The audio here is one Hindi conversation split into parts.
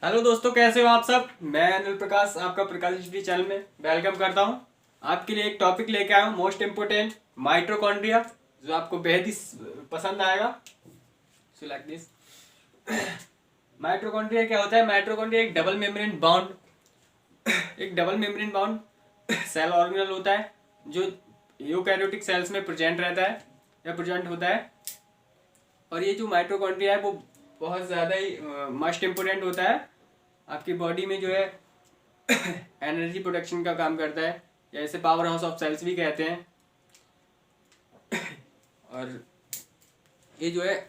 हेलो दोस्तों, कैसे हो आप सब। मैं अनिल प्रकाश आपका प्रकाश हिस्ट्री चैनल में वेलकम करता हूं। आपके लिए एक टॉपिक लेके आया हूं, मोस्ट इम्पोर्टेंट, माइटोकॉन्ड्रिया, जो आपको बेहद ही पसंद आएगा। So like this. माइटोकॉन्ड्रिया क्या होता है। माइटोकॉन्ड्रिया एक double membrane bound cell organelle होता है जो यूकैरियोटिक सेल्स में प्रेजेंट रहता है या प्रेजेंट होता है। और ये जो माइटोकॉन्ड्रिया है वो बहुत ज़्यादा ही मोस्ट इम्पोर्टेंट होता है। आपकी बॉडी में जो है एनर्जी प्रोडक्शन का काम करता है, या इसे पावर हाउस ऑफ सेल्स भी कहते हैं। और ये जो है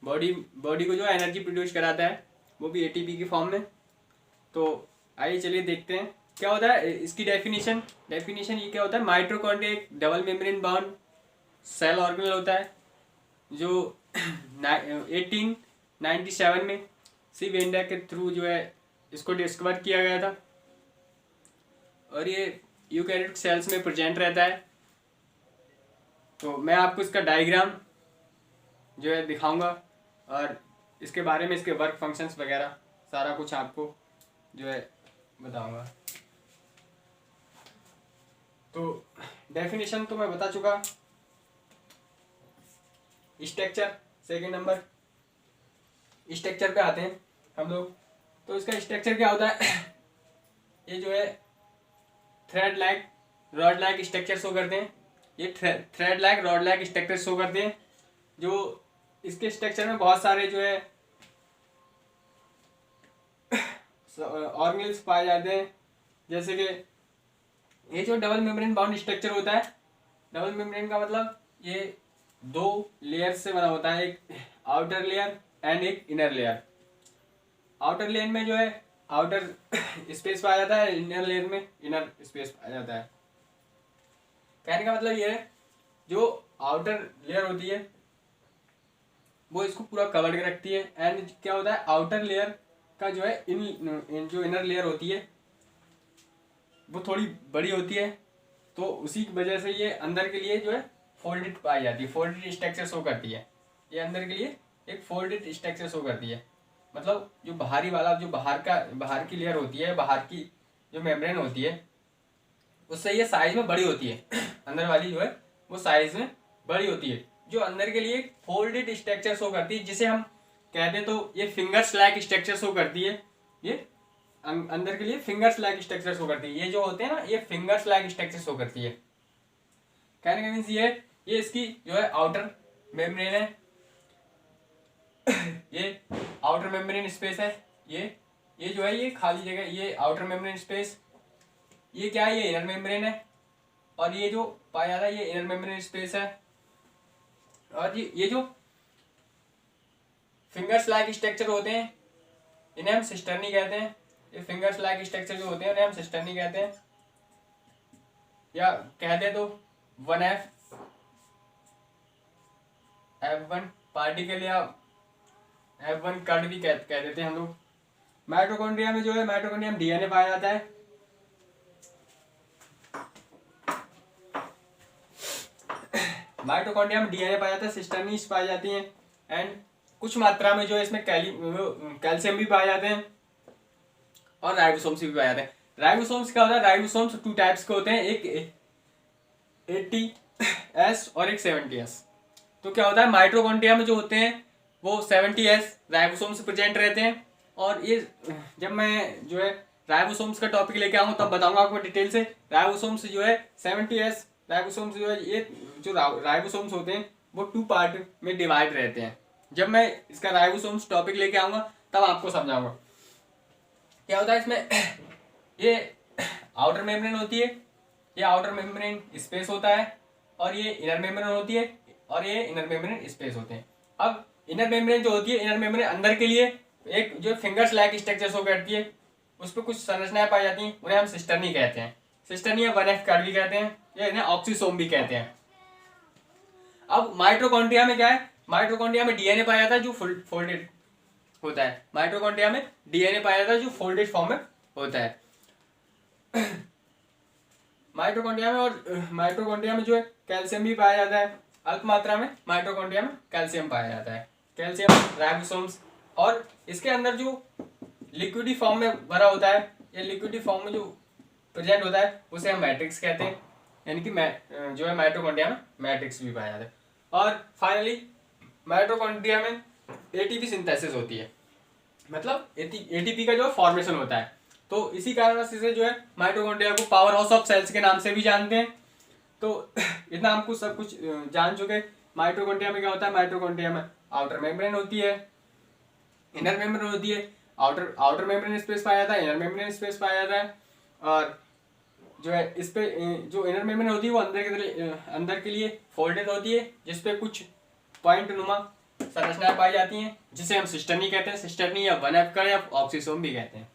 बॉडी बॉडी को जो एनर्जी प्रोड्यूस कराता है, वो भी एटीपी की फॉर्म में। तो आइए चलिए देखते हैं क्या होता है इसकी डेफिनेशन ये क्या होता है। माइटोकॉन्ड्रिया एक double membrane bound cell organelle होता है जो 1897 में सी वेंडा के थ्रू जो है इसको डिस्कवर किया गया था। और ये यूकैरियोटिक सेल्स में प्रेजेंट रहता है। तो मैं आपको इसका डायग्राम जो है दिखाऊंगा और इसके बारे में, इसके वर्क फंक्शंस वगैरह सारा कुछ आपको जो है बताऊंगा। तो डेफिनेशन तो मैं बता चुका। स्ट्रक्चर सेकेंड नंबर, स्ट्रक्चर पे आते हैं हम लोग। तो इसका स्ट्रक्चर क्या होता है। ये जो है thread like rod like structure show करते हैं। ये thread like rod like structure show करते हैं। जो इसके स्ट्रक्चर में बहुत सारे जो है ऑर्गेनल्स पाए जाते हैं। जैसे कि ये जो डबल मेम्ब्रेन बाउंड स्ट्रक्चर होता है, डबल मेम्ब्रेन का मतलब ये दो लेयर से बना होता है, एक आउटर लेयर एंड एक इनर लेयर। आउटर लेयर में जो है आउटर स्पेस पाया जाता है, इनर लेयर में इनर स्पेस पाया जाता है। कहने का मतलब ये है, जो आउटर लेयर होती है वो इसको पूरा कवर कर रखती है। एंड क्या होता है, आउटर लेयर का जो है जो इनर लेयर होती है वो थोड़ी बड़ी होती है। तो उसी की वजह से ये अंदर के लिए जो है फोल्डेड पाई जाती है, फोल्डेड स्ट्रक्चर शो करती है। ये अंदर के लिए एक फोल्डेड स्ट्रक्चर शो करती है। मतलब जो बाहरी वाला, जो बाहर की लेयर होती है, बाहर की जो मेम्ब्रेन होती है, उससे ये साइज में बड़ी होती है। अंदर वाली जो है वो साइज में बड़ी होती है, जो अंदर के लिए फोल्डेड स्ट्रक्चर शो करती है, जिसे हम कहते हैं। तो ये फिंगर्स लाइक स्ट्रक्चर शो करती है। ये अंदर के लिए फिंगर्स लाइक स्ट्रक्चर शो करती है। ये जो होते हैं ना, ये फिंगर्स लाइक स्ट्रक्चर शो करती है। कहने का मीन्स ये इसकी जो है आउटर मेम्ब्रेन है। ये आउटर मेम्ब्रेन स्पेस है। ये जो है ये खाली जगह, ये आउटर मेम्ब्रेन स्पेस। ये क्या है, ये इनर मेम्ब्रेन है। और ये जो पाया जा रहा है ये इनर मेम्ब्रेन स्पेस है। और ये जो फिंगर्स लाइक स्ट्रक्चर होते हैं इन्हें हम सिस्टर्नी कहते हैं। ये फिंगर्स लाइक स्ट्रक्चर जो होते हैं उन्हें हम सिस्टर्नी कहते हैं, या कहते तो 1F1 पार्टिकल या F1 कण भी कह देते हैं हम लोग। माइटोकॉन्ड्रिया में जो है माइटोकॉन्ड्रिया में डीएनए पाया जाता है। माइटोकॉन्ड्रिया में डीएनए पाया जाता है, सिस्टर्नीज पाई जाती हैं। एंड कुछ मात्रा में जो है इसमें कैल्शियम भी पाए जाते हैं और राइबोसोम्स भी पाए जाते हैं। राइबोसोम्स क्या होता है, राइबोसोम्स 2 टाइप्स के होते हैं, एक 80S और एक 70S। तो क्या होता है, माइटोकॉन्ड्रिया में जो होते हैं वो 70S राइबोसोम्स प्रेजेंट रहते हैं। और ये जब मैं जो है राइबोसोम्स का टॉपिक लेके आऊँगा तब बताऊंगा आपको डिटेल से। राइबोसोम्स जो है 70S राइबोसोम्स जो है, ये जो राइबोसोम्स होते हैं वो 2 पार्ट में डिवाइड रहते हैं। जब मैं इसका राइबोसोम्स टॉपिक लेके आऊँगा तब आपको समझाऊंगा क्या होता है इसमें। ये आउटर मेम्ब्रेन होती है, ये आउटर मेम्ब्रेन स्पेस होता है, और ये इनर मेम्ब्रेन होती है, और ये इनर मेम्ब्रेन स्पेस होते हैं। अब इनर मेम्ब्रेन जो होती है, इनर मेम्ब्रेन अंदर के लिए एक जो फिंगर्स लाइक स्ट्रक्चर शो करती है, उस पर कुछ संरचनाएं पाई जाती हैं, उन्हें हम सिस्टर्नी कहते हैं। सिस्टर्नी या 1F कण भी कहते हैं, या इन्हें ऑक्सीसोम भी कहते हैं। अब माइटोकॉन्ड्रिया में क्या है, माइटोकॉन्ड्रिया में डीएनए पाया जाता है जो फोल्डेड होता है। माइटोकॉन्ड्रिया में डीएनए पाया जाता है जो फोल्डेड फॉर्म में होता है माइटोकॉन्ड्रिया में। और माइटोकॉन्ड्रिया में जो है कैल्शियम भी पाया जाता है, अल्प मात्रा में माइटोकॉन्ड्रिया में कैल्शियम पाया जाता है, कैल्शियम, राइबोसोम्स। और इसके अंदर जो लिक्विडी फॉर्म में भरा होता है, ये लिक्विडी फॉर्म में जो प्रेजेंट होता है उसे हम मैट्रिक्स कहते हैं, यानी कि जो है माइटोकॉन्ड्रिया में मैट्रिक्स भी पाया जाता है। और फाइनली माइटोकॉन्ड्रिया में एटीपी सिंथेसिस होती है, मतलब एटीपी का जो फॉर्मेशन होता है। तो इसी कारण से जो है माइटोकॉन्ड्रिया को पावर हाउस ऑफ सेल्स के नाम से भी जानते हैं। तो इतना हमको सब कुछ जान चुके। माइटोकॉन्ड्रिया में क्या होता है, माइटोकॉन्ड्रिया में आउटर मेम्ब्रेन होती है, इनर मेम्ब्रेन होती है। आउटर मेम्ब्रेन स्पेस पाया जाता है, इनर मेम्ब्रेन स्पेस पाया जाता है। और जो है इस पे जो इनर मेम्ब्रेन होती है वो अंदर के लिए फोल्डेड होती है, जिसपे कुछ पॉइंट नुमा संरचनाएं पाई जाती हैं, जिसे हम सिस्टर्नी कहते हैं, सिस्टर्नी या 1F या ऑक्सीसोम भी कहते हैं,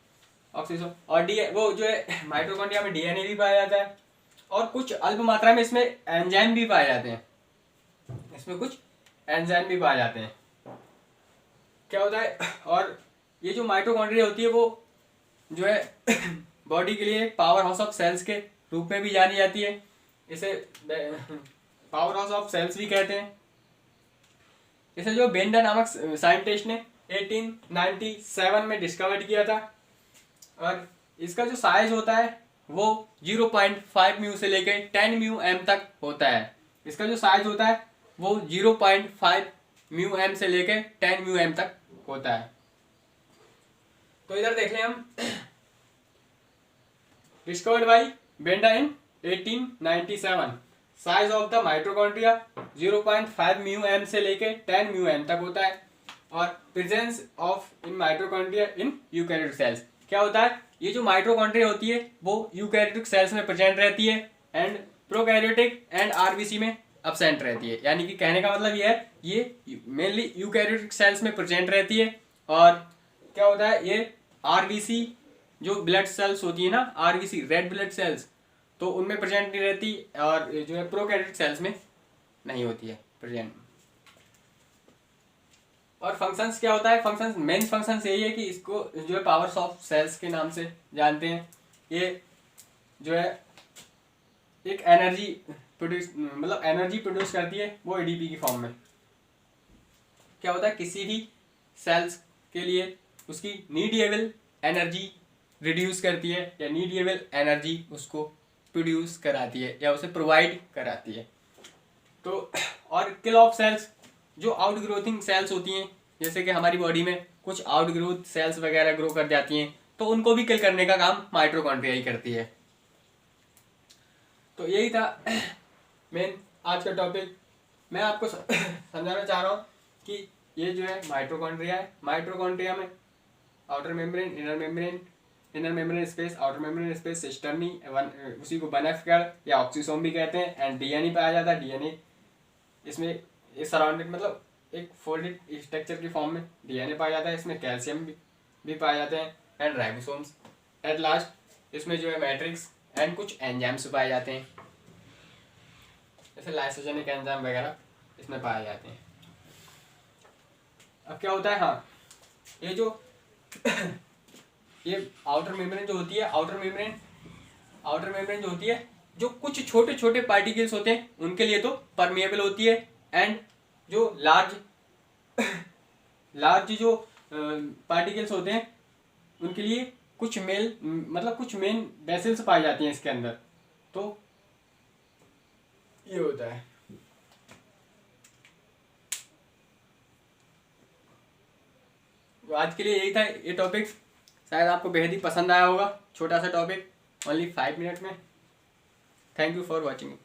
ऑक्सीसोम। और वो जो है माइटोकॉन्ड्रिया में डीएनए भी पाया जाता है, और कुछ अल्प मात्रा में इसमें एंजाइम भी पाए जाते हैं, इसमें कुछ एंजाइम भी पाए जाते हैं। क्या होता है, और ये जो माइटोकॉन्ड्रिया होती है वो जो है बॉडी के लिए पावर हाउस ऑफ सेल्स के रूप में भी जानी जाती है, इसे पावर हाउस ऑफ सेल्स भी कहते हैं। इसे जो बेंडा नामक साइंटिस्ट ने 1897 में डिस्कवर किया था, और इसका जो साइज होता है वो 0.5 म्यू से लेकर 10 म्यू एम तक होता है। इसका जो साइज होता है वो 0.5 म्यू एम से लेकर 10 म्यू एम तक होता है। तो इधर देख लें हम, discovered by Benda in 1897, size of the mitochondria 0.5 mu m से लेके 10 म्यू एम तक होता है। और presence of in mitochondria in eukaryotic cells, क्या होता है, ये जो माइटोकॉन्ड्रिया होती है वो यूकैरियोटिक सेल्स में प्रेजेंट रहती है, एंड प्रोकैरियोटिक एंड आरबीसी में अब्सेंट रहती है। यानी कि कहने का मतलब ये है, ये मेनली यूकैरियोटिक सेल्स में प्रेजेंट रहती है। और क्या होता है, ये आरबीसी जो ब्लड सेल्स होती है ना, आरबीसी रेड ब्लड सेल्स, तो उनमें प्रेजेंट नहीं रहती, और जो है प्रोकैरियोटिक सेल्स में नहीं होती है प्रेजेंट। और फंक्शंस क्या होता है, फंक्शंस मेन फंक्शंस यही है कि इसको जो है पावर्स ऑफ सेल्स के नाम से जानते हैं। ये जो है एक एनर्जी प्रोड्यूस, मतलब एनर्जी प्रोड्यूस करती है, वो एडीपी की फॉर्म में। क्या होता है, किसी भी सेल्स के लिए उसकी नीडेबल एनर्जी रिड्यूस करती है, या नीडेबल एनर्जी उसको प्रोड्यूस कराती है, या उसे प्रोवाइड कराती है। तो और किल ऑफ सेल्स, जो आउटग्रोथिंग सेल्स होती हैं, जैसे कि हमारी बॉडी में कुछ आउटग्रोथ सेल्स वगैरह ग्रो कर जाती हैं, तो उनको भी किल करने का काम माइटोकॉन्ड्रिया ही करती है। तो यही था मेन आज का टॉपिक। मैं आपको समझाना चाह रहा हूँ कि ये जो है माइटोकॉन्ड्रिया है, माइटोकॉन्ड्रिया में outer membrane, inner membrane space, outer membrane space, cisternae, उसी को 1F या ऑक्सीसोम भी कहते हैं, एंड डीएनए पाया जाता है। डीएनए इसमें एक सराउंडेड, मतलब एक फोल्डेड स्ट्रक्चर की फॉर्म में डीएनए पाया जाता है। इसमें कैल्शियम भी पाए जाते हैं, एंड राइबोसोम्स। एट लास्ट इसमें जो है मैट्रिक्स एंड कुछ एंजाइम्स पाए जाते हैं, जैसे लाइसोजेनिक एंजाइम वगैरह इसमें पाए जाते हैं। अब क्या होता है, हाँ, ये जो ये आउटर मेम्ब्रेन जो होती है, आउटर मेम्ब्रेन जो होती है, जो कुछ छोटे छोटे पार्टिकल्स होते हैं उनके लिए तो परमिएबल होती है, एंड जो लार्ज जो पार्टिकल्स होते हैं उनके लिए कुछ मेन वेसल्स पाई जाती हैं इसके अंदर। तो ये होता है। तो आज के लिए यही था ये टॉपिक, शायद आपको बेहद ही पसंद आया होगा। छोटा सा टॉपिक, ओनली 5 मिनट में। Thank you for watching.